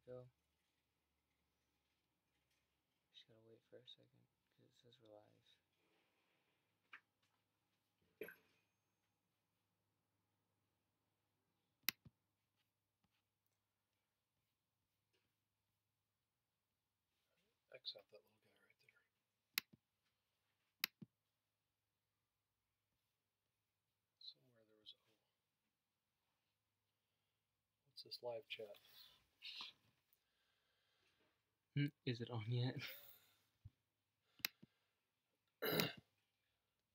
we go. Just gotta wait for a second because it says we're live. X out that little guy right there. Somewhere there was what's this live chat? Is it on yet?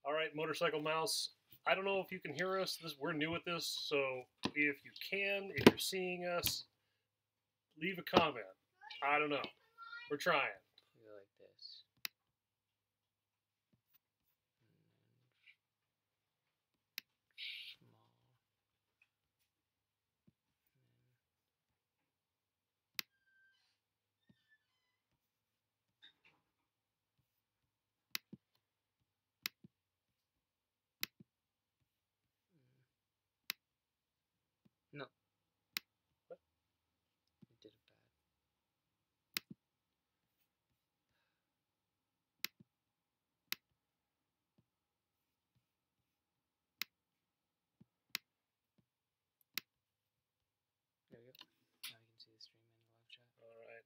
All right, Motorcycle Mouse. I don't know if you can hear us. We're new at this, so if you can, if you're seeing us, leave a comment. I don't know. We're trying. We go like this. Small. No. What? You did it bad. There we go. Now you can see the stream in the live chat. All right.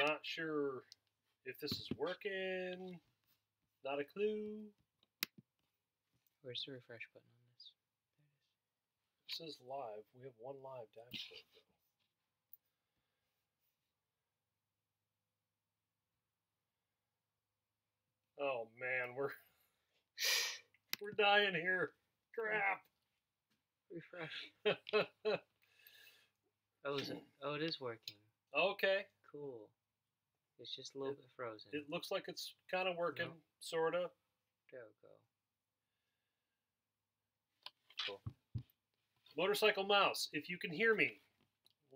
Not sure if this is working. Not a clue. Where's the refresh button on this? There it is. It says live. We have one live dashboard though. Oh man, we're dying here. Crap. Refresh. Oh, it is working. Okay. Cool. It's just a little bit frozen. It looks like it's kind of working, Nope. sorta. There we go. Cool. Motorcycle Mouse, if you can hear me,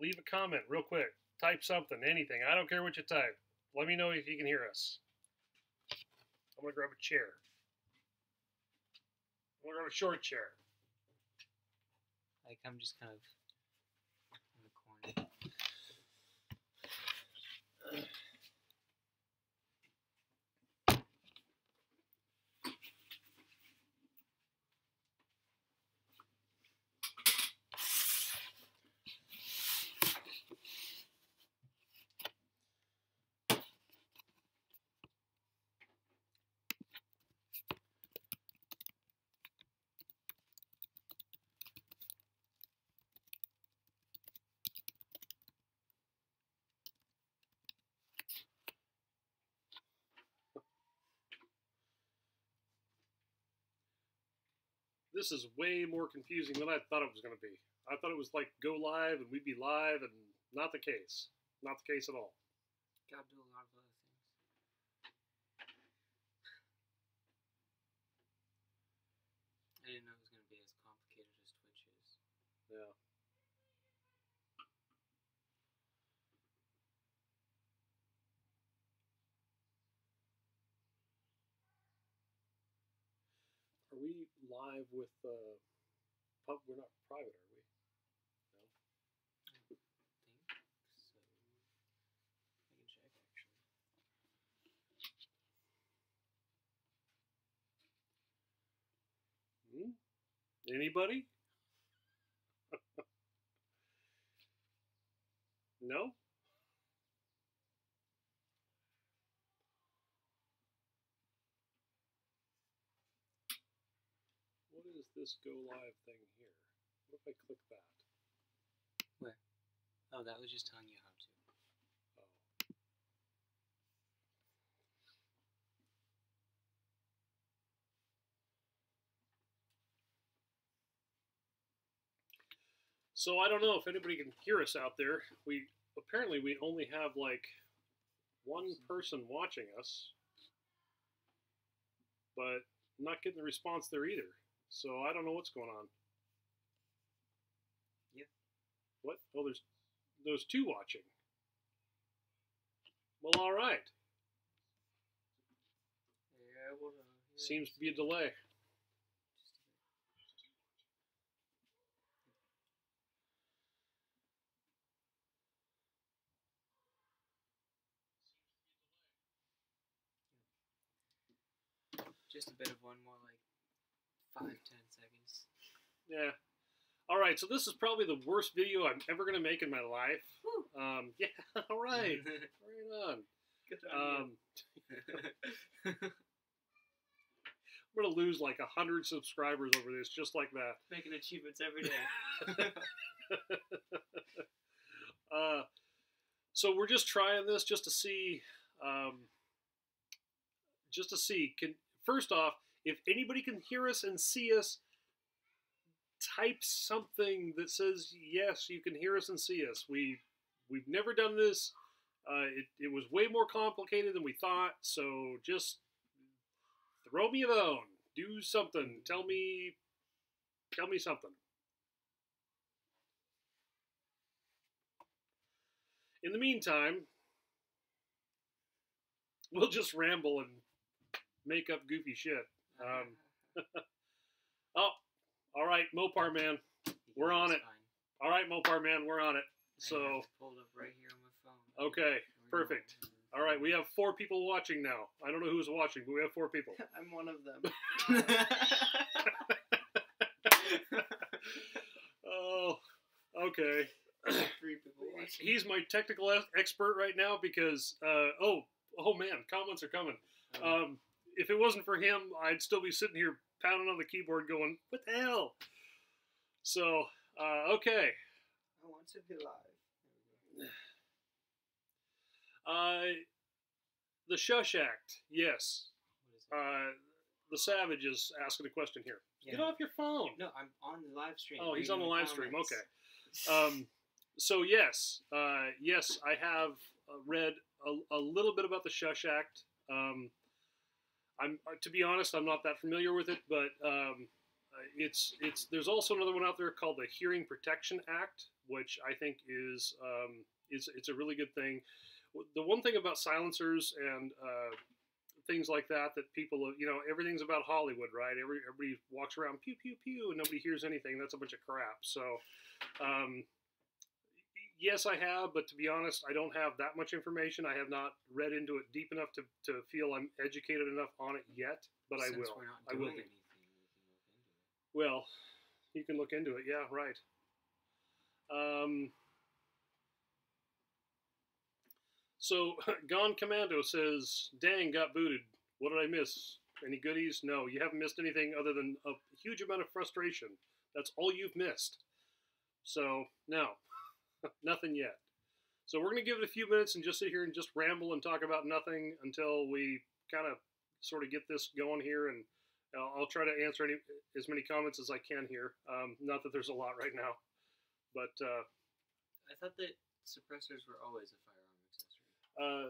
leave a comment real quick. Type something, anything. I don't care what you type. Let me know if you can hear us. I'm going to grab a chair. I'm going to grab a short chair. Like, I'm just kind of in the corner. This is way more confusing than I thought it was going to be. I thought it was like go live and we'd be live, and not the case. Not the case at all. Gotta do a lot of other things. I didn't know it was going to be as complicated as Twitch is. Yeah. Are we live with pub? We're not private, are we? No. I think so. I can check actually. Anybody? No? What is this go live thing here? What if I click that? Where? Oh, that was just telling you how to. Oh. So I don't know if anybody can hear us out there. We only have like one person watching us, but not getting the response there either. So I don't know what's going on. Yeah. What? Oh, there's two watching. Well, all right. Yeah, well, Seems to be a delay. Just a bit of one more, like 5-10 seconds. Yeah. All right, so this is probably the worst video I'm ever going to make in my life. Yeah, all right. Right on. Good on I'm going to lose like 100 subscribers over this, just like that. Making achievements every day. So we're just trying this just to see, first off, if anybody can hear us and see us, type something that says, yes, you can hear us and see us. We've never done this. It was way more complicated than we thought, so just throw me a bone. Do something. Tell me something. In the meantime, we'll just ramble and make up goofy shit. Oh, all right, Mopar Man, we're on it. All right, Mopar Man, we're on it. So pulled up right here on my phone. Okay, perfect. All right, we have 4 people watching now. I don't know who's watching, but we have 4 people. I'm one of them. Oh, okay. 3 people watching. He's my technical expert right now because, oh man, comments are coming. If it wasn't for him, I'd still be sitting here pounding on the keyboard going, what the hell? So, okay. I want to be live. The Shush Act, yes. What is it? The Savage is asking a question here. Yeah. Get off your phone. No, I'm on the live stream. Oh, he's on the live stream. Comments. Okay. So yes, yes, I have read a little bit about the Shush Act. I'm to be honest, I'm not that familiar with it, but it's there's also another one out there called the Hearing Protection Act, which I think is it's a really good thing. The one thing about silencers and things like that people, everything's about Hollywood, right? Everybody walks around pew pew pew and nobody hears anything. That's a bunch of crap. So yes, I have, but to be honest, I don't have that much information. I have not read into it deep enough to feel I'm educated enough on it yet, but Since I will. We're not I will doing be. anything, we can look into it. Well, you can look into it. Yeah, right. So, Gone Commando says, dang, got booted. What did I miss? Any goodies? No, you haven't missed anything other than a huge amount of frustration. That's all you've missed. So, no, nothing yet. So we're going to give it a few minutes and just sit here and just ramble and talk about nothing until we kind of sort of get this going here. And I'll try to answer as many comments as I can here. Not that there's a lot right now. But I thought that suppressors were always a firearm accessory.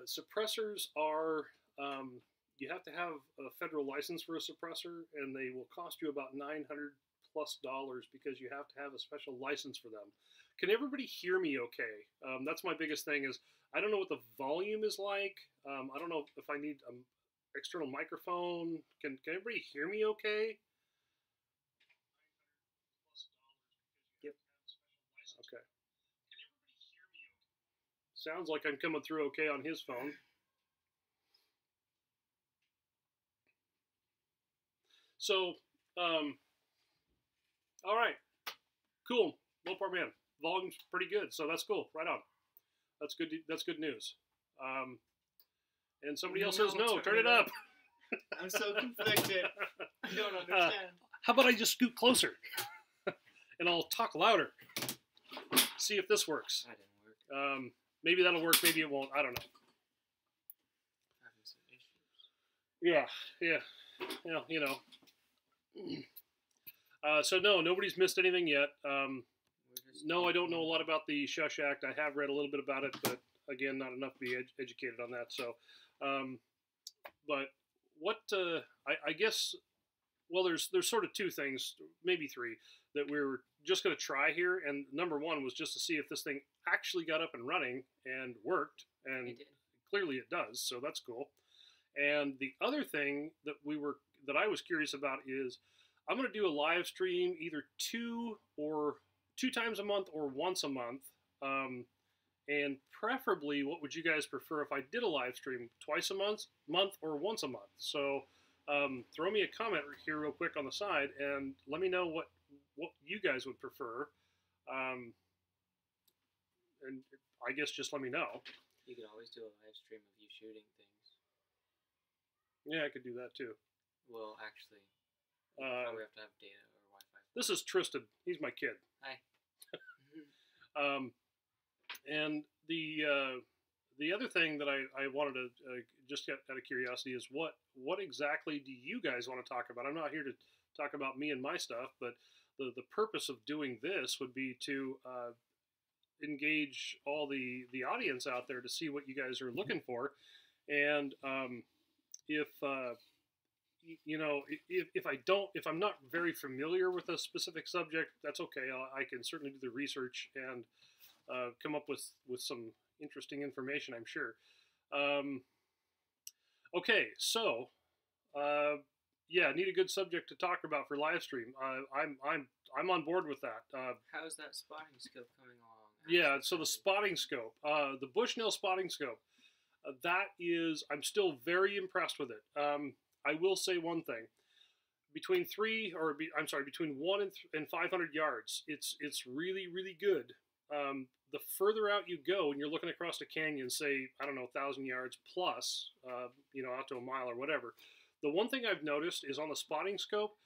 Suppressors are, you have to have a federal license for a suppressor, and they will cost you about $900+ because you have to have a special license for them. Can everybody hear me okay? That's my biggest thing is, I don't know what the volume is like. I don't know if I need an external microphone. Can everybody hear me okay? Yep. Okay. Sounds like I'm coming through okay on his phone. So, all right, cool. Mopar Man, volume's pretty good, so that's cool. Right on. That's good. That's good news. And somebody else says no. Turn it up. I'm so conflicted. I don't understand. How about I just scoot closer, and I'll talk louder. See if this works. That didn't work. Maybe that'll work. Maybe it won't. I don't know. Having some issues. Yeah. So no, nobody's missed anything yet. No, I don't know a lot about the Shush Act. I have read a little bit about it, but again, not enough to be educated on that. So, but what I guess, well, there's sort of 2 things, maybe 3, that we were just going to try here. And number 1 was just to see if this thing actually got up and running and worked, and It did. clearly it does. So that's cool. And the other thing that I was curious about is I'm going to do a live stream either 2 times a month or once a month. And preferably, what would you guys prefer if I did a live stream? Twice a month or once a month? So throw me a comment here real quick on the side and let me know what you guys would prefer. Um, and I guess just let me know. You could always do a live stream of you shooting things. Yeah, I could do that too. Well, actually, you probably have to have data or Wi-Fi. This is Tristan. He's my kid. Hi. And the other thing that I wanted to just get out of curiosity is what exactly do you guys want to talk about? I'm not here to talk about me and my stuff, but the purpose of doing this would be to engage all the audience out there to see what you guys are looking for, and if if I'm not very familiar with a specific subject, that's okay. I can certainly do the research and come up with some interesting information, I'm sure. Okay, so yeah, need a good subject to talk about for live stream. I'm on board with that. How's that spotting scope coming along? Yeah, so the spotting scope, the Bushnell spotting scope, that is, I'm still very impressed with it. I will say one thing: between between 1 and 500 yards, it's really, really good. The further out you go, and you're looking across a canyon, say, I don't know, 1,000 yards plus, out to a mile or whatever. The one thing I've noticed is on the spotting scope,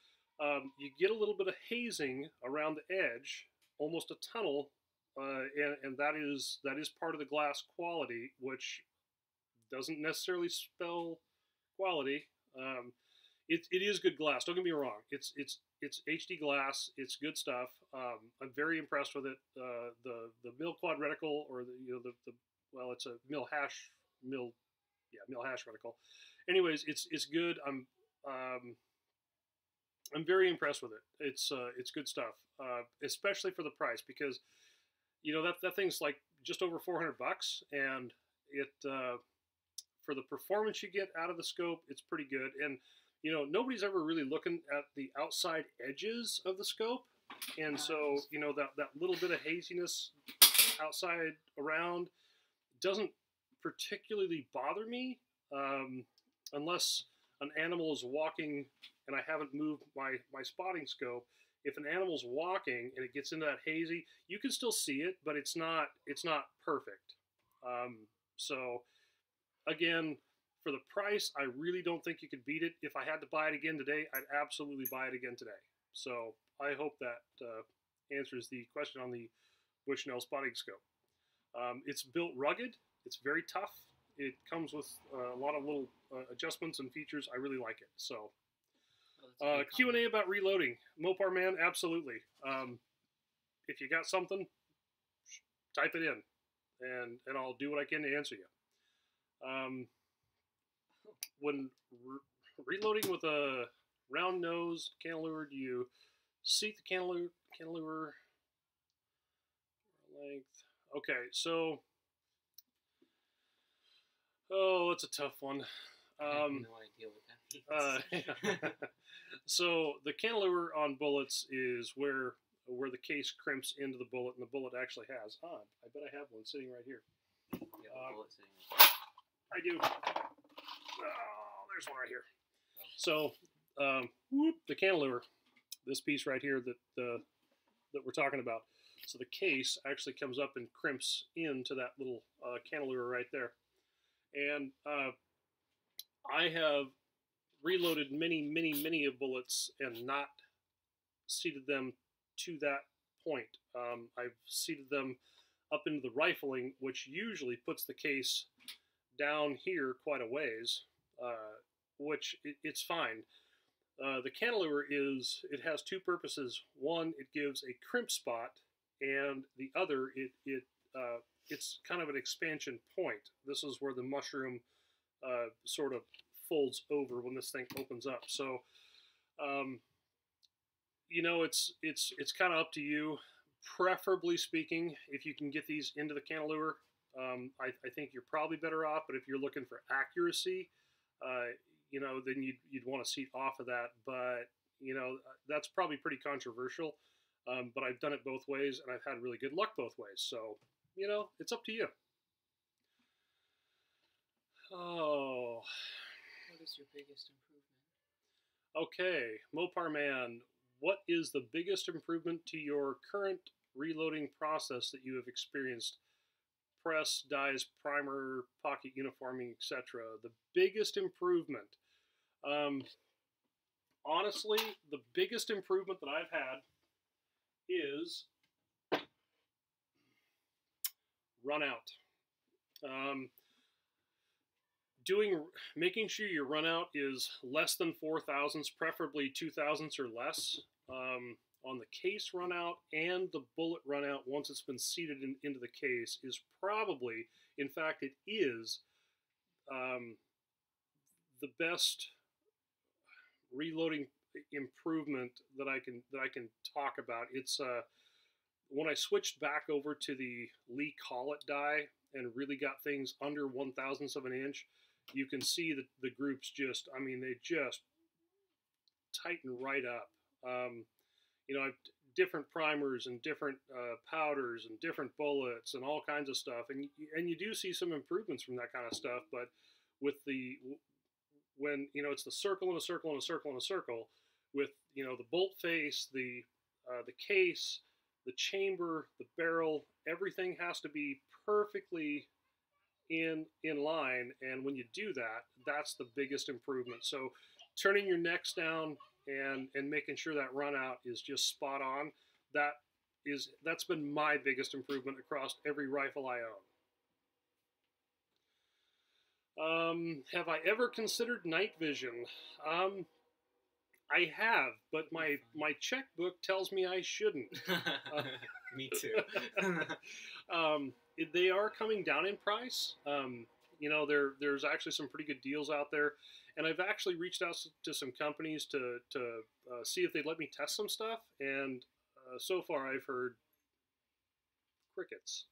you get a little bit of hazing around the edge, almost a tunnel, and that is part of the glass quality, which doesn't necessarily spell quality. It is good glass. Don't get me wrong. It's HD glass. It's good stuff. I'm very impressed with it. The mill quad reticle, or it's a mill hash reticle. Anyways, it's good. I'm very impressed with it. It's good stuff, especially for the price, because that thing's like just over $400, and it for the performance you get out of the scope, it's pretty good. And nobody's ever really looking at the outside edges of the scope, and so that little bit of haziness outside around doesn't particularly bother me, unless an animal is walking and I haven't moved my spotting scope. If an animal's walking and it gets into that hazy, you can still see it, but it's not perfect. So again, for the price, I really don't think you could beat it. If I had to buy it again today, I'd absolutely buy it again today. So I hope that answers the question on the Bushnell spotting scope. It's built rugged. It's very tough. It comes with a lot of little adjustments and features. I really like it. So Q&A about reloading. Mopar Man, absolutely. If you got something, type it in, and I'll do what I can to answer you. When reloading with a round nose cantilever, do you seat the cantilever length? Okay, so that's a tough one. I have no idea what that means. So the cantilever on bullets is where the case crimps into the bullet, and the bullet actually has. I bet I have one sitting right here. You have a bullet sitting right there. I do. Oh, there's one right here. So the cantilever, this piece right here that we're talking about. So the case actually comes up and crimps into that little cantilever right there. And I have reloaded many of bullets and not seated them to that point. I've seated them up into the rifling, which usually puts the case down here quite a ways, which it's fine. The cantilever it has two purposes. One, it gives a crimp spot, and the other, it's kind of an expansion point. This is where the mushroom sort of folds over when this thing opens up. So, it's kind of up to you. Preferably speaking, if you can get these into the cantilever, I think you're probably better off. But if you're looking for accuracy, then you'd want to seat off of that. But that's probably pretty controversial. But I've done it both ways, and I've had really good luck both ways. So it's up to you. Oh. What is your biggest improvement? Okay, Mopar Man, what is the biggest improvement to your current reloading process that you have experienced? Press, dies, primer, pocket uniforming, etc. The biggest improvement. Um, Honestly, the biggest improvement that I've had is run out. Um, making sure your run out is less than 4 thousandths, preferably 2 thousandths or less. On the case run out and the bullet run out once it's been seated into the case is probably, in fact, it is um, the best reloading improvement that I can talk about. It's when I switched back over to the Lee Collet die and really got things under 1 thousandths of an inch. You can see that the groups just, I mean, they just tighten right up. Um, I've different primers and different powders and different bullets and all kinds of stuff, and you do see some improvements from that kind of stuff. But with the when it's the circle and a circle and a circle and a circle, with the bolt face, the case, the chamber, the barrel, everything has to be perfectly in line, and when you do that, that's the biggest improvement. So turning your necks down and making sure that run out is just spot on, that's been my biggest improvement across every rifle I own. Have I ever considered night vision? I have, but my checkbook tells me I shouldn't. Me too. They are coming down in price. There's actually some pretty good deals out there, and I've actually reached out to some companies to see if they'd let me test some stuff, and so far I've heard crickets.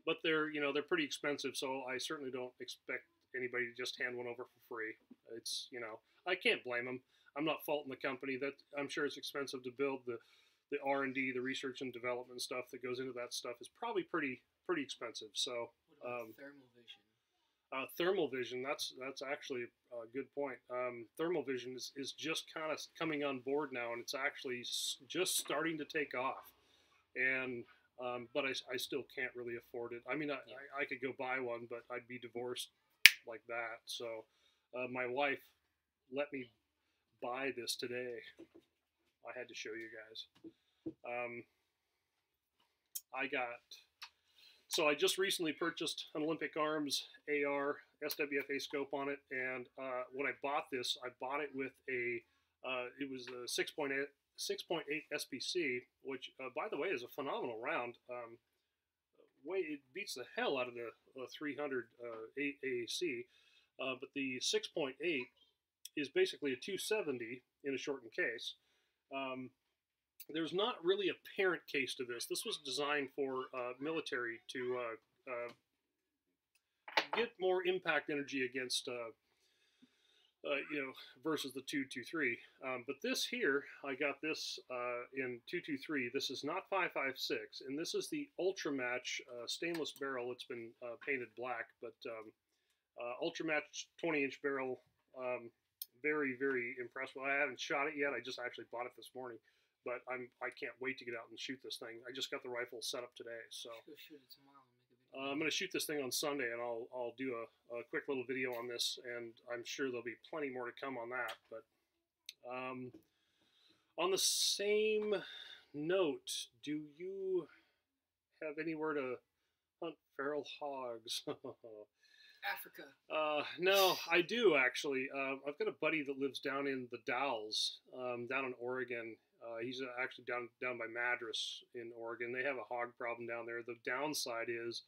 But they're pretty expensive, so I certainly don't expect anybody to just hand one over for free. It's I can't blame them. I'm not faulting the company. That I'm sure it's expensive to build the R&D, the research and development stuff that goes into that stuff is probably pretty expensive. So what about thermal vision? Thermal vision, that's actually a good point. Thermal vision is just kind of coming on board now, and it's actually just starting to take off. And but I still can't really afford it. I mean, I could go buy one, but I'd be divorced like that. So my wife let me buy this today. I had to show you guys. I just recently purchased an Olympic Arms AR SWFA scope on it, and when I bought this, I bought it with it was a 6.8 SPC, which by the way is a phenomenal round. It beats the hell out of the 300 AAC, but the 6.8 is basically a 270 in a shortened case. There's not really a parent case to this. This was designed for military to get more impact energy against, versus the 223. But this here, I got this in 223. This is not 5.56, and this is the Ultra Match stainless barrel. It's been painted black, but Ultra Match 20-inch barrel. Very, very impressed. Well, I haven't shot it yet. I just actually bought it this morning. But I can't wait to get out and shoot this thing. I just got the rifle set up today, so go shoot it tomorrow and make a video. I'm going to shoot this thing on Sunday, and I'll do a quick little video on this, and I'm sure there'll be plenty more to come on that. But on the same note, do you have anywhere to hunt feral hogs? Africa. No, I do actually. I've got a buddy that lives down in the Dalles, down in Oregon. He's actually down by Madras in Oregon. They have a hog problem down there. The downside is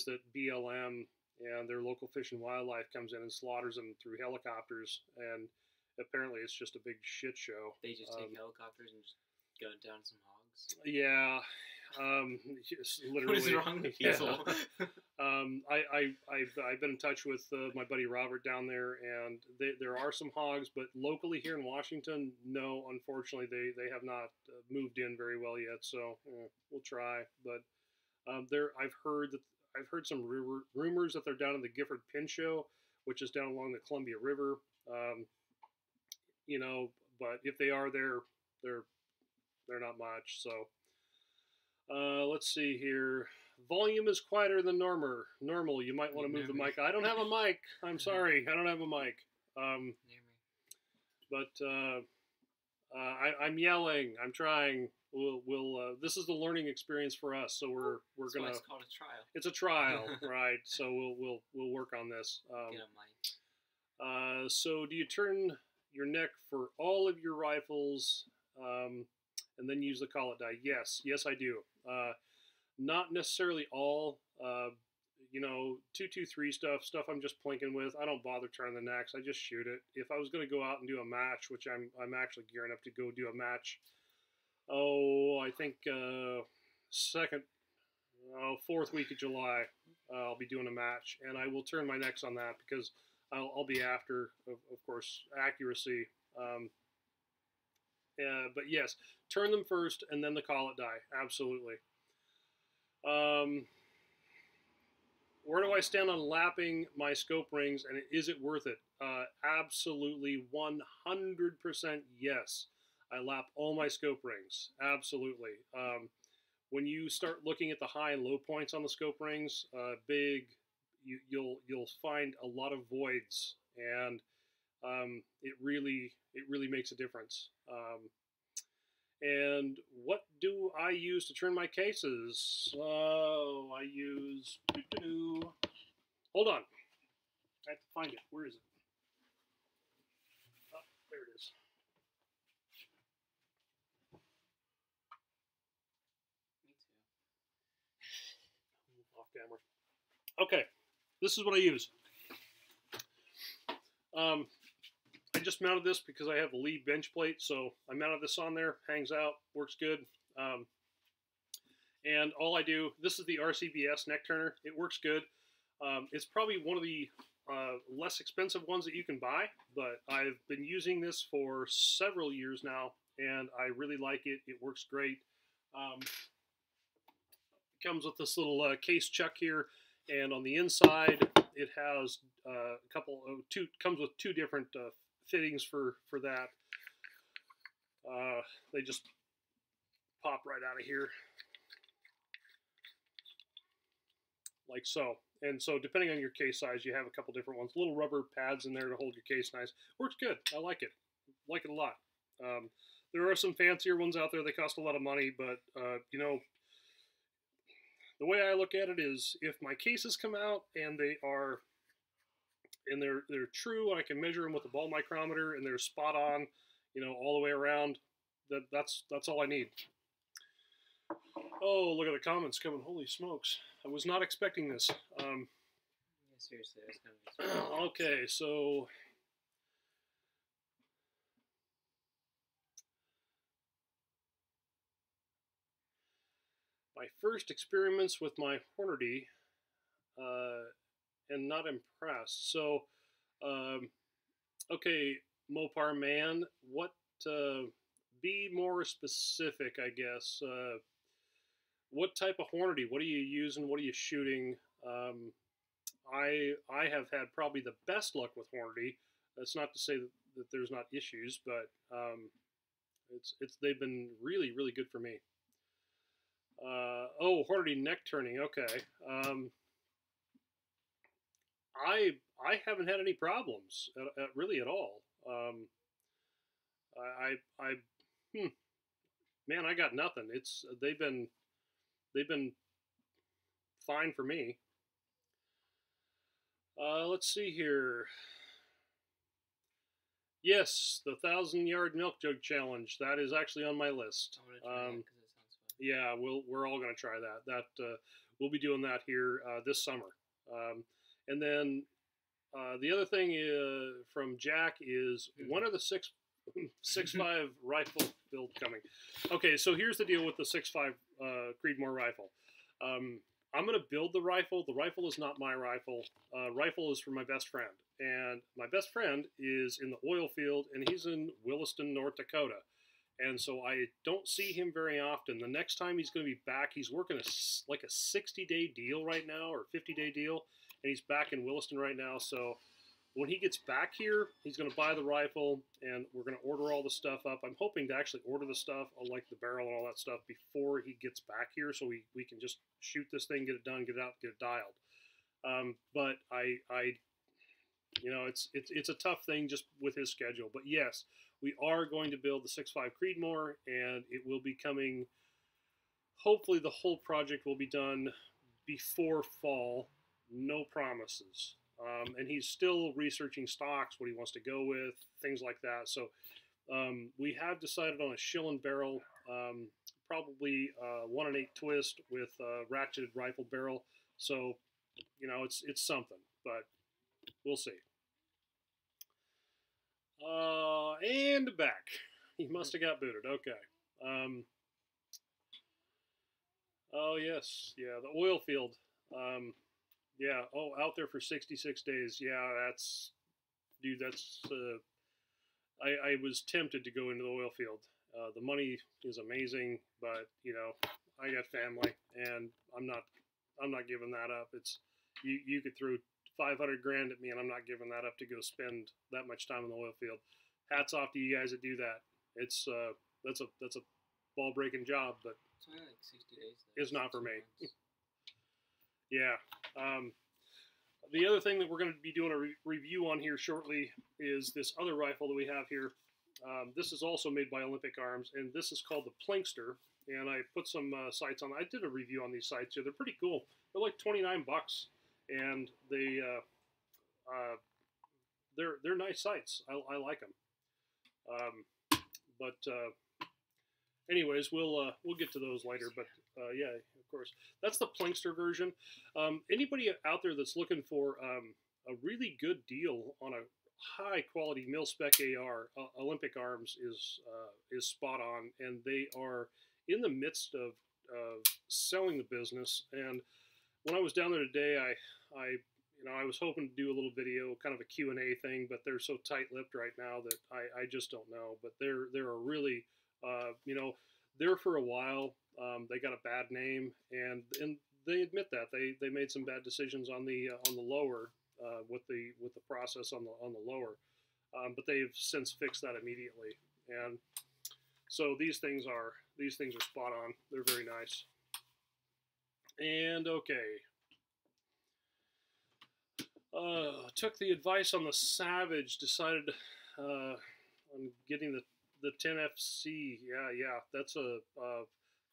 that BLM and their local Fish and Wildlife comes in and slaughters them through helicopters, and apparently it's just a big shit show. They just take helicopters and just gun down some hogs. Yeah. Literally. What is wrong with people? I've been in touch with my buddy Robert down there, and there are some hogs, but locally here in Washington, no, unfortunately, they have not moved in very well yet. So we'll try. But I've heard some rumors that they're down in the Gifford Pinchot, which is down along the Columbia River. you know, but if they are, they're not much. So let's see here. Volume is quieter than normal. You might want to move the mic. I don't have a mic. I'm sorry. I don't have a mic. But I'm yelling. I'm trying. We'll this is the learning experience for us. So we're That's gonna. why it's called a trial. It's a trial, right? So we'll work on this. Get a mic. So do you turn your neck for all of your rifles, and then use the collet die? Yes, I do. Not necessarily all. 223 stuff I'm just plinking with. I don't bother turning the necks. I just shoot it. If I was going to go out and do a match, which I'm actually gearing up to go do a match. I think fourth week of July, I'll be doing a match, and I will turn my necks on that because I'll be after, of course, accuracy. But yes, turn them first and then the collet die. Absolutely. Where do I stand on lapping my scope rings, and is it worth it? Absolutely, 100% yes. I lap all my scope rings. Absolutely. When you start looking at the high and low points on the scope rings, you'll find a lot of voids, and it really makes a difference. And what do I use to turn my cases? I use... Hold on. I have to find it. Where is it? Oh, there it is. Me too. Off camera. Okay. This is what I use. I just mounted this because I have the Lee bench plate, so I mounted this on there, hangs out, works good. And all I do, this is the RCBS neck turner. It works good. It's probably one of the less expensive ones that you can buy, but I've been using this for several years now, and I really like it. It works great. It comes with this little case chuck here, and on the inside, it has comes with two different fittings for that. They just pop right out of here like so. And so depending on your case size, you have a couple different ones. Little rubber pads in there to hold your case nice. Works good. I like it. Like it a lot. There are some fancier ones out there. They cost a lot of money, but the way I look at it is if my cases come out and they're true, and I can measure them with a ball micrometer, and they're spot on, all the way around. That's all I need. Oh, look at the comments coming! Holy smokes! I was not expecting this. Yeah, seriously, that's gonna be. Okay, so my first experiments with my Hornady, and not impressed. So, okay, Mopar man, what? Be more specific, I guess. What type of Hornady? What are you using? What are you shooting? I have had probably the best luck with Hornady. That's not to say that there's not issues, but they've been really good for me. Hornady neck turning. Okay. I haven't had any problems really at all. Man, I got nothing. They've been fine for me. Let's see here. Yes, the 1,000-yard milk jug challenge. That is actually on my list. Yeah, we're all gonna try that. We'll be doing that here this summer. And then the other thing from Jack is when are the 6.5 rifle build coming? Okay, so here's the deal with the 6.5 Creedmoor rifle. I'm going to build the rifle. The rifle is not my rifle. Rifle is for my best friend. And my best friend is in the oil field, and he's in Williston, North Dakota. And so I don't see him very often. The next time he's going to be back, he's working a 60-day deal right now, or 50-day deal, and he's back in Williston right now. So when he gets back here, he's going to buy the rifle, and we're going to order all the stuff up. I'm hoping to actually order the stuff, like the barrel and all that stuff, before he gets back here, so we can just shoot this thing, get it done, get it out, get it dialed. But you know, it's a tough thing just with his schedule. But yes, we are going to build the 6.5 Creedmoor, and it will be coming. Hopefully, the whole project will be done before fall. No promises. And he's still researching stocks, what he wants to go with, things like that. So we have decided on a Schillen barrel, probably 1 1/8 twist with a ratcheted rifle barrel. So, you know, it's something, but we'll see. And back. He must have got booted. Okay. Oh, yes. Yeah, the oil field. Yeah. Oh, out there for 66 days. Yeah, that's... Dude, that's... I was tempted to go into the oil field. The money is amazing, but, you know, I got family, and I'm not giving that up. It's... You could throw 500 grand at me, and I'm not giving that up to go spend that much time in the oil field. Hats off to you guys that do that. It's that's a ball breaking job, but it's only like 60 days. It's not for me. Yeah. The other thing that we're going to be doing a review on here shortly is this other rifle that we have here. This is also made by Olympic Arms, and this is called the Plinkster. And I put some sights on. I did a review on these sights here. They're pretty cool. They're like $29, and they're nice sights. I like them. Anyways, we'll get to those later. But yeah, of course, that's the Plinkster version. Anybody out there that's looking for a really good deal on a high quality mil spec AR, Olympic Arms is spot on, and they are in the midst of selling the business. And when I was down there today, I was hoping to do a little video, kind of a Q&A thing, but they're so tight-lipped right now that I just don't know. But they're a really, there for a while. They got a bad name, and they admit that they made some bad decisions on the lower with the process on the lower, but they've since fixed that immediately. And so these things are spot on. They're very nice. And okay. Took the advice on the Savage, decided on getting the 10FC. Yeah, that's of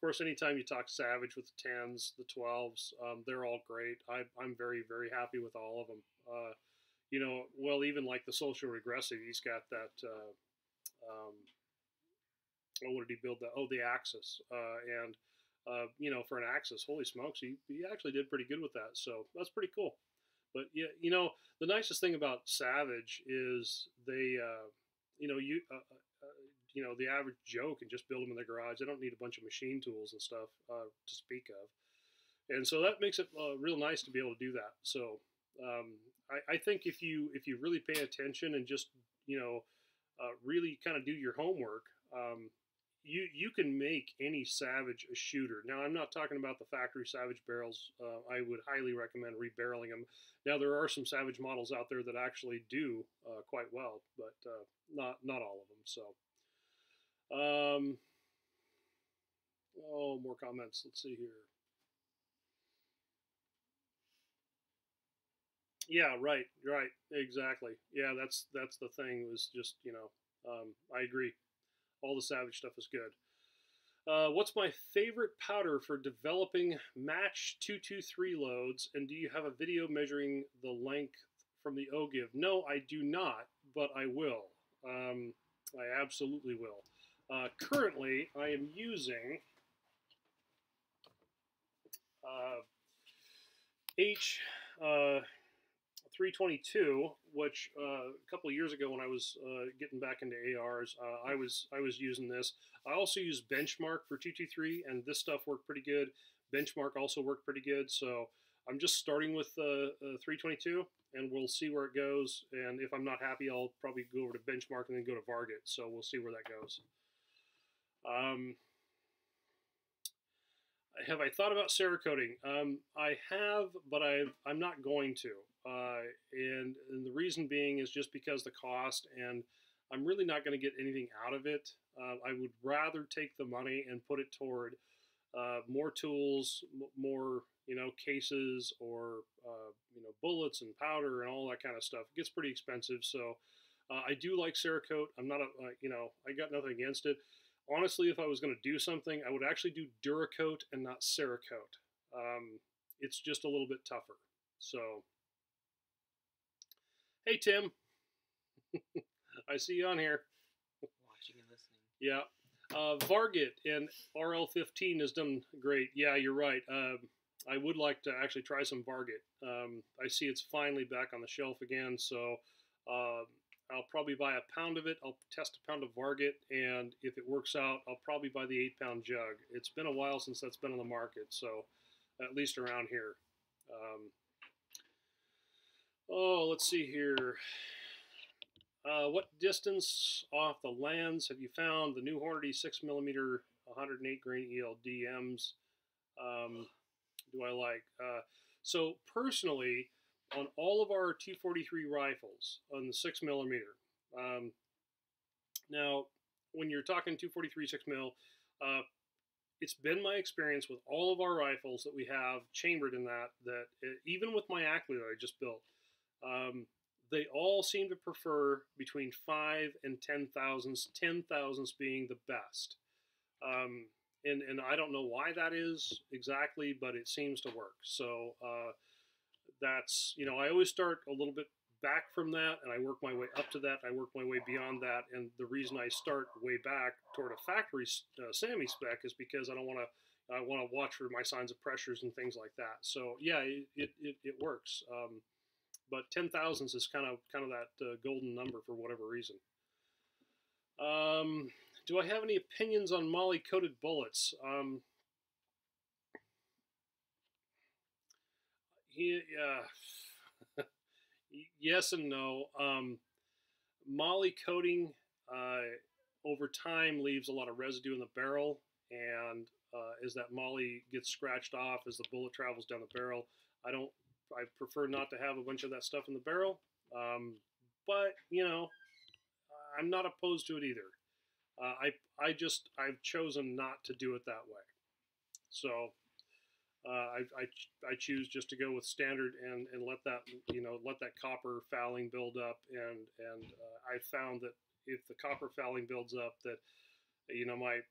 course, anytime you talk Savage with the 10s, the 12s, they're all great. I'm very, very happy with all of them. Well, even like the Social Regressive, he's got that, what did he build that? Oh, the Axis. And for an Axis, holy smokes, he actually did pretty good with that. So that's pretty cool. But yeah, the nicest thing about Savage is they, the average Joe can just build them in their garage. They don't need a bunch of machine tools and stuff to speak of. And so that makes it real nice to be able to do that. So I think if you really pay attention and just really kind of do your homework, you can make any Savage a shooter. Now, I'm not talking about the factory Savage barrels. I would highly recommend rebarreling them. Now, there are some Savage models out there that actually do quite well, but not all of them. So, more comments. Let's see here. Yeah, right, exactly. Yeah, that's the thing. Was just I agree. All the Savage stuff is good. What's my favorite powder for developing match 223 loads? And do you have a video measuring the length from the Ogive? No, I do not, but I will. I absolutely will. Currently, I am using H322, which a couple of years ago when I was getting back into ARs, I was using this. I also use Benchmark for 223, and this stuff worked pretty good. Benchmark also worked pretty good, so I'm just starting with 322, and we'll see where it goes. And if I'm not happy, I'll probably go over to Benchmark and then go to Varget. So we'll see where that goes. Have I thought about Cerakoting? I have, but I'm not going to. And the reason being is just because the cost, and I'm really not going to get anything out of it. I would rather take the money and put it toward more tools, more cases, or bullets and powder and all that kind of stuff. It gets pretty expensive, so I do like Cerakote. I'm not I got nothing against it. Honestly, if I was going to do something, I would actually do Duracoat and not Cerakote. It's just a little bit tougher. So, hey Tim, I see you on here. Watching and listening. Yeah. Varget and RL15 has done great. Yeah, you're right. I would like to actually try some Varget. I see it's finally back on the shelf again, so I'll probably buy a pound of it. I'll test a pound of Varget, and if it works out, I'll probably buy the 8-pound jug. It's been a while since that's been on the market, so at least around here. Let's see here. What distance off the lands have you found the new Hornady 6mm 108 grain ELDMs? Do I like? So personally, on all of our 243 rifles on the 6mm, now when you're talking 243 6mm, it's been my experience with all of our rifles that we have chambered in that even with my Ackley that I just built, they all seem to prefer between 5 and 10,000s, 10,000s being the best. And I don't know why that is exactly, but it seems to work. So that's, I always start a little bit back from that, and I work my way up to that. I work my way beyond that. And the reason I start way back toward a factory SAMI spec is because I want to watch for my signs of pressures and things like that. So yeah, it works. But 10,000s is kind of that golden number for whatever reason. Do I have any opinions on Molly-coated bullets? Yes and no. Molly coating over time leaves a lot of residue in the barrel, and as that molly gets scratched off as the bullet travels down the barrel, I prefer not to have a bunch of that stuff in the barrel. But I'm not opposed to it either. I've chosen not to do it that way. So I choose just to go with standard and let that copper fouling build up, and I found that if the copper fouling builds up, that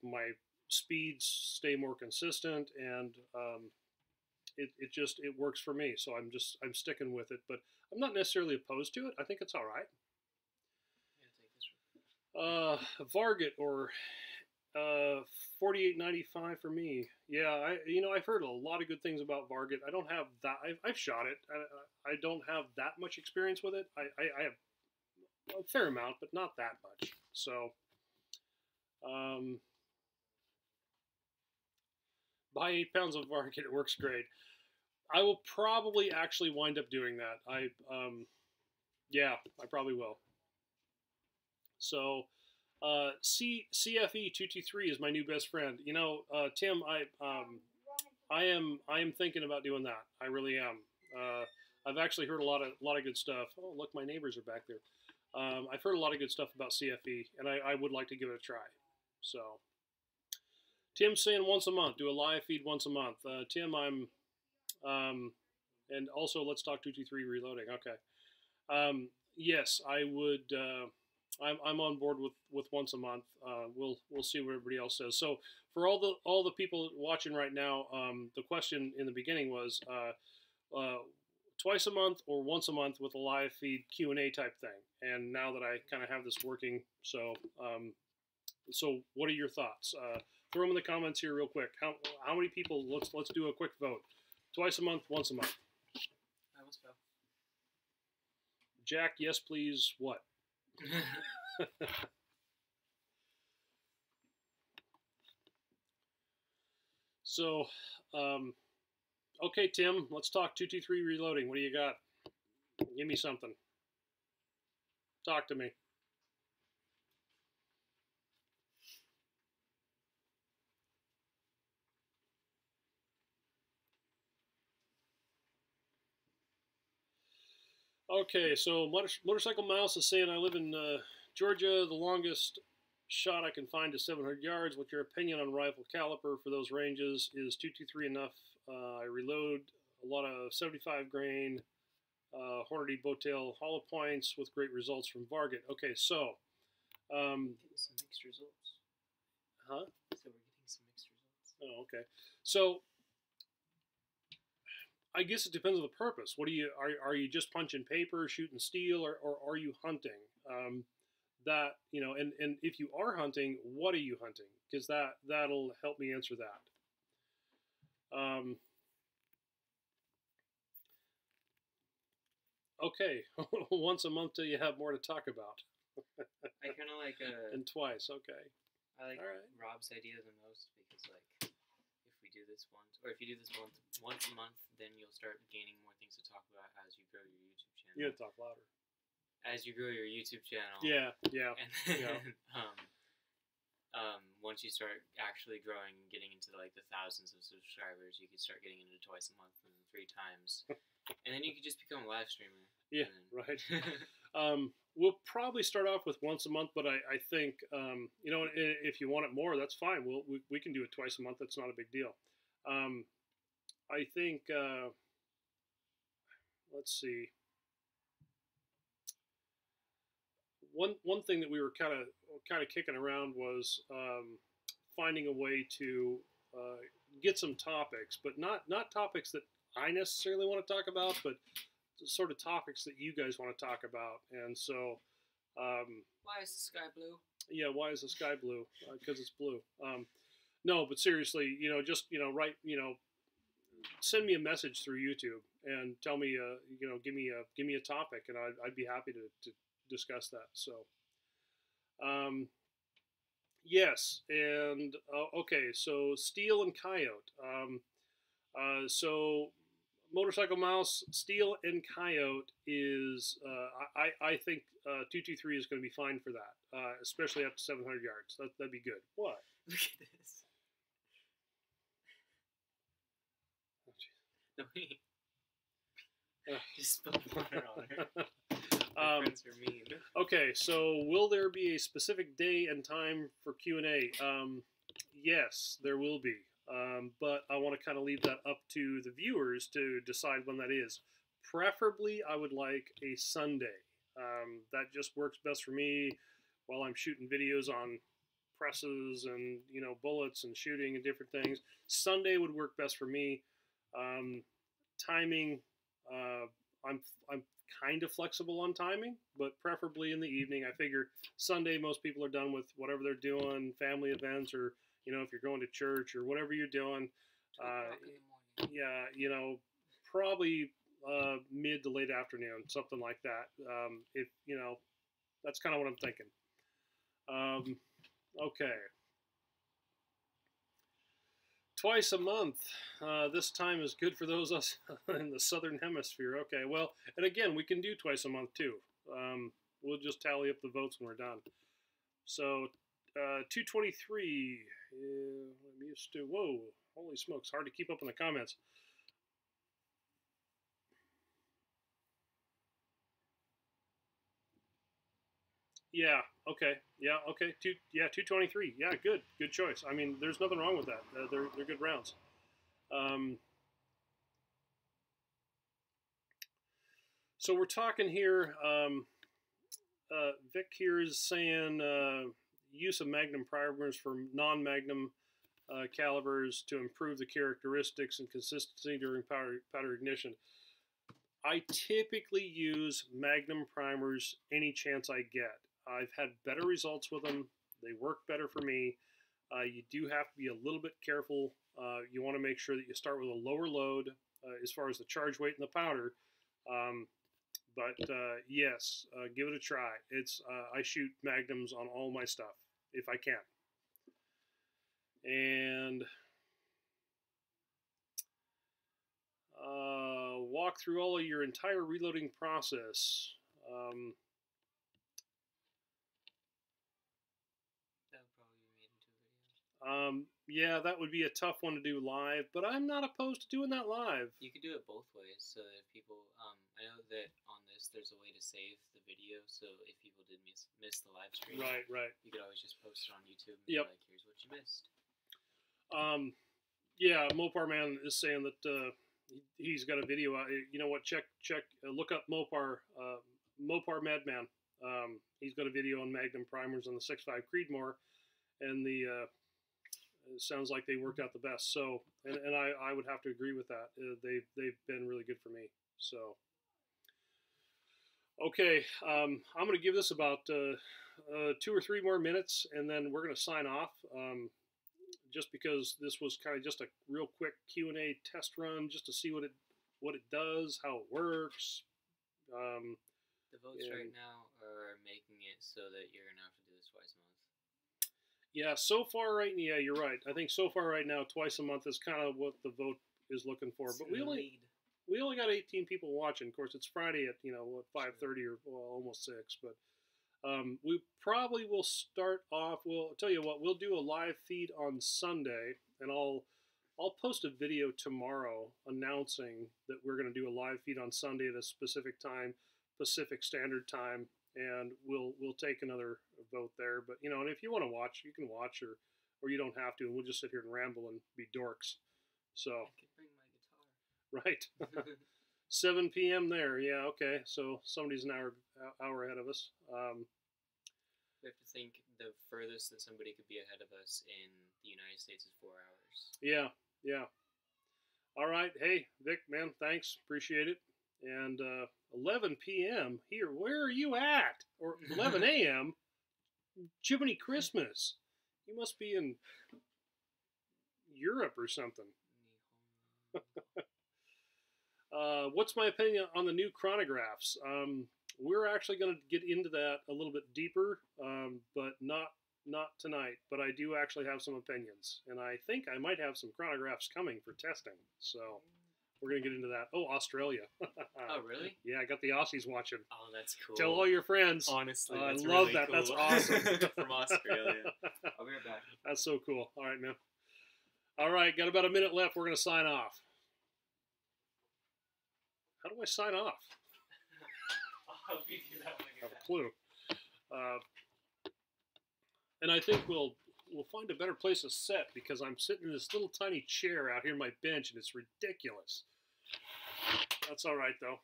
my speeds stay more consistent, and it works for me. So I'm sticking with it, but I'm not necessarily opposed to it. I think it's all right. Varget or 48.95 for me. Yeah, I've heard a lot of good things about Varget. I don't have that. I've shot it. I don't have that much experience with it. I have a fair amount, but not that much. So, buy 8 pounds of Varget. It works great. I will probably actually wind up doing that. Yeah, I probably will. So, CFE 223 is my new best friend. Tim, I am thinking about doing that. I really am. I've actually heard a lot of good stuff. Oh, look, my neighbors are back there. I've heard a lot of good stuff about CFE, and I would like to give it a try. So, Tim's saying once a month. Do a live feed once a month. Tim, and also let's talk 223 reloading. Okay. Yes, I would. I'm on board with once a month. We'll see what everybody else says. So for all the people watching right now, the question in the beginning was twice a month or once a month with a live feed Q&A type thing. And now that I kind of have this working, so what are your thoughts? Throw them in the comments here real quick. How many people? Let's do a quick vote. Twice a month, once a month. I was vote. Jack, yes please. What? So, okay, Tim, let's talk 223 reloading. What do you got? Give me something. Talk to me. Okay, so Motorcycle Mouse is saying I live in Georgia. The longest shot I can find is 700 yards. What's your opinion on rifle caliper for those ranges? Is 223 enough? I reload a lot of 75 grain Hornady Bowtail hollow points with great results from Varget. Okay, so Getting some mixed results. huh? So we're getting some mixed results. Oh, okay. So I guess it depends on the purpose. What are you just punching paper, shooting steel, or are you hunting? That and if you are hunting, what are you hunting? Because that'll help me answer that. Okay, once a month till you have more to talk about. I kind of like and twice. Okay. I like All right. Rob's idea the most because like if we do this once, or if you do this once a month, then you'll start gaining more things to talk about as you grow your YouTube channel. You gotta talk louder. As you grow your YouTube channel. Yeah. And then, Yeah. once you start actually growing and getting into like the thousands of subscribers, you can start getting into twice a month and 3 times, and then you could just become a live streamer. Yeah. Right. We'll probably start off with once a month, but I think if you want it more, that's fine. We can do it twice a month. That's not a big deal. I think let's see. One thing that we were kind of kicking around was finding a way to get some topics, but not topics that I necessarily want to talk about, but sort of topics that you guys want to talk about. And so Why is the sky blue? Yeah, why is the sky blue? Because it's blue. No, but seriously, just write, send me a message through YouTube and tell me, give me a topic, and I'd be happy to discuss that. So, yes, and okay, so Steel and Coyote. So Motorcycle Mouse, Steel and Coyote is, I think 223 is going to be fine for that, especially up to 700 yards. That'd be good. What? Look at this. No, wait. Just spilled water on her. My friends are mean. Okay, so will there be a specific day and time for Q&A? Yes, there will be. But I want to kind of leave that up to the viewers to decide when that is. Preferably, I would like a Sunday. That just works best for me while I'm shooting videos on presses and bullets and shooting and different things. Sunday would work best for me. Timing, I'm kind of flexible on timing, but preferably in the evening. I figure Sunday most people are done with whatever they're doing, family events, or if you're going to church or whatever you're doing. 2 o'clock in the morning. Yeah, probably mid to late afternoon, something like that. If that's kind of what I'm thinking. Okay. Twice a month. This time is good for those us in the southern hemisphere. Okay, well, and again, we can do twice a month too. We'll just tally up the votes when we're done. So, 223. I'm used to. Whoa, holy smokes! Hard to keep up in the comments. Yeah. Okay. Yeah. Okay. 223. Yeah. Good choice. I mean, there's nothing wrong with that. They're good rounds. So we're talking here. Vic here is saying use of Magnum primers for non-Magnum calibers to improve the characteristics and consistency during powder ignition. I typically use Magnum primers any chance I get. I've had better results with them. They work better for me. You do have to be a little bit careful. You want to make sure that you start with a lower load as far as the charge weight in the powder. But yes, give it a try. I shoot Magnums on all my stuff if I can. And walk through all of your entire reloading process. That would probably be made into a video. Yeah, that would be a tough one to do live, but I'm not opposed to doing that live. You could do it both ways, so that if people, I know that on this there's a way to save the video, so if people did miss the live stream, Right. you could always just post it on YouTube and Yep. be like, here's what you missed. Yeah, Mopar Man is saying that he's got a video out. You know what? Check, look up Mopar Madman. He's got a video on Magnum primers on the 6.5 Creedmoor, and it sounds like they worked out the best. So, and I would have to agree with that. They've been really good for me. So, okay, I'm going to give this about 2 or 3 more minutes, and then we're going to sign off. Just because this was kind of just a real quick Q&A test run, just to see what it does, how it works. The votes right now are making it so that you're gonna have to do this twice a month. Yeah, so far you're right. I think so far right now, twice a month is kind of what the vote is looking for. But we only got 18 people watching. Of course, it's Friday at 5:30 or almost 6. But we probably will start off. I'll tell you what, we'll do a live feed on Sunday, and I'll post a video tomorrow announcing that we're going to do a live feed on Sunday at a specific time, Pacific Standard Time, and we'll take another vote there. But and if you want to watch, you can watch, or you don't have to, and we'll just sit here and ramble and be dorks. So I could bring my guitar. right. 7 p.m. there. Yeah, okay. So somebody's an hour ahead of us. We have to think the furthest that somebody could be ahead of us in the United States is 4 hours. Yeah. All right. Hey, Vic, man, thanks. Appreciate it. And 11 p.m. here. Where are you at? Or 11 a.m. Jiminy Christmas. You must be in Europe or something. What's my opinion on the new chronographs? We're actually going to get into that a little bit deeper, but not tonight. But I do actually have some opinions, and I think I might have some chronographs coming for testing. So we're going to get into that. Oh, Australia. Oh, really? Yeah, I got the Aussies watching. Oh, that's cool. Tell all your friends. Honestly, I that's love really that. cool. That's awesome. From Australia. I'll be right back. That's so cool. All right, man. All right, got about a minute left. We're going to sign off. How do I sign off? I'll help you do that when I I have a clue. And I think we'll find a better place to sit because I'm sitting in this little tiny chair out here on my bench, and it's ridiculous. That's all right, though.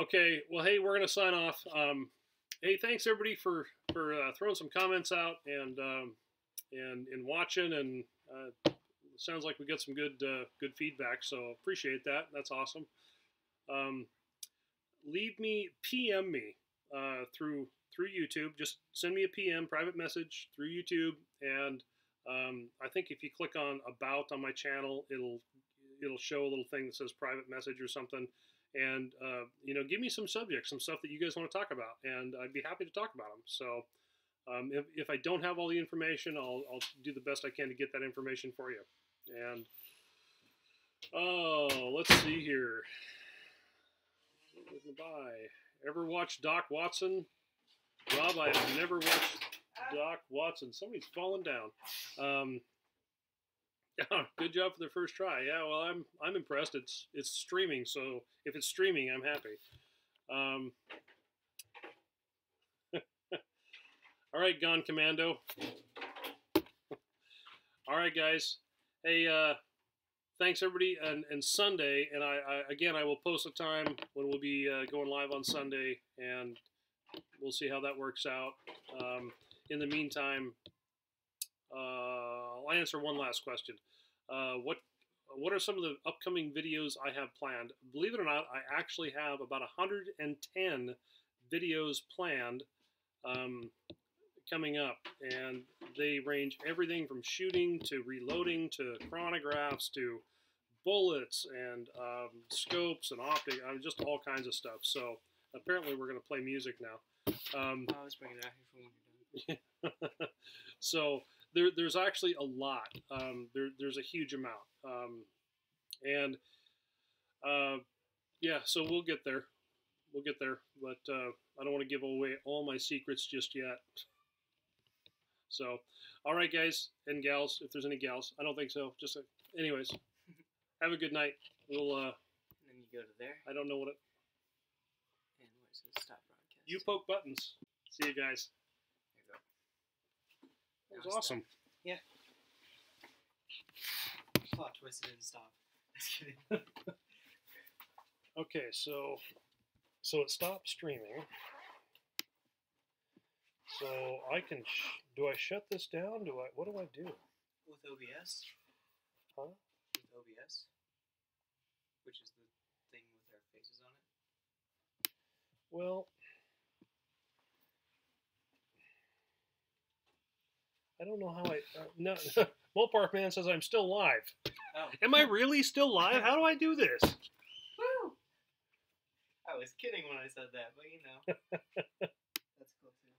Okay, well, hey, we're going to sign off. Hey, thanks, everybody, for throwing some comments out and watching, and it sounds like we got some good feedback, so appreciate that. That's awesome. PM me through YouTube. Just send me a PM, private message through YouTube, and I think if you click on About on my channel, it'll show a little thing that says private message or something, and give me some subjects, some stuff that you guys want to talk about, and I'd be happy to talk about them. So if I don't have all the information, I'll do the best I can to get that information for you. And let's see here. Goodbye. Ever watch Doc Watson? Rob, I have never watched Doc Watson. Somebody's fallen down. Good job for their first try. Yeah, well, I'm impressed. It's streaming, so if it's streaming, I'm happy. All right, Gone Commando. All right, guys. Hey, thanks everybody. And Sunday, and I will post a time when we'll be going live on Sunday, and we'll see how that works out. In the meantime, I'll answer one last question. What are some of the upcoming videos I have planned? Believe it or not, I actually have about 110 videos planned coming up, and they range everything from shooting to reloading to chronographs to bullets and scopes and optic, just all kinds of stuff. So apparently we're going to play music now. I was bringing it out here for when you're done. So there's actually a lot. There's a huge amount. Yeah, so we'll get there. But I don't want to give away all my secrets just yet. So, all right, guys and gals, if there's any gals, I don't think so. Just anyways, have a good night. We'll. And then you go to there. I don't know what it. And where it says stop broadcast. You poke buttons. See you guys. There you go. That Now was awesome. Yeah. Plot twisted and stop. Just kidding. Okay, so it stopped streaming. So I can. Do I shut this down? What do I do? With OBS? Huh? With OBS? Which is the thing with our faces on it? Well, I don't know how I. No, Mopar Man says I'm still live. Oh. Am I really still live? How do I do this? Woo! I was kidding when I said that, but you know. That's cool too.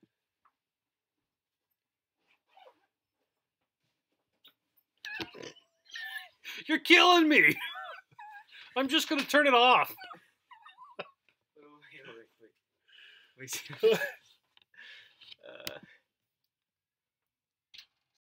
You're killing me. I'm just gonna turn it off. Wait.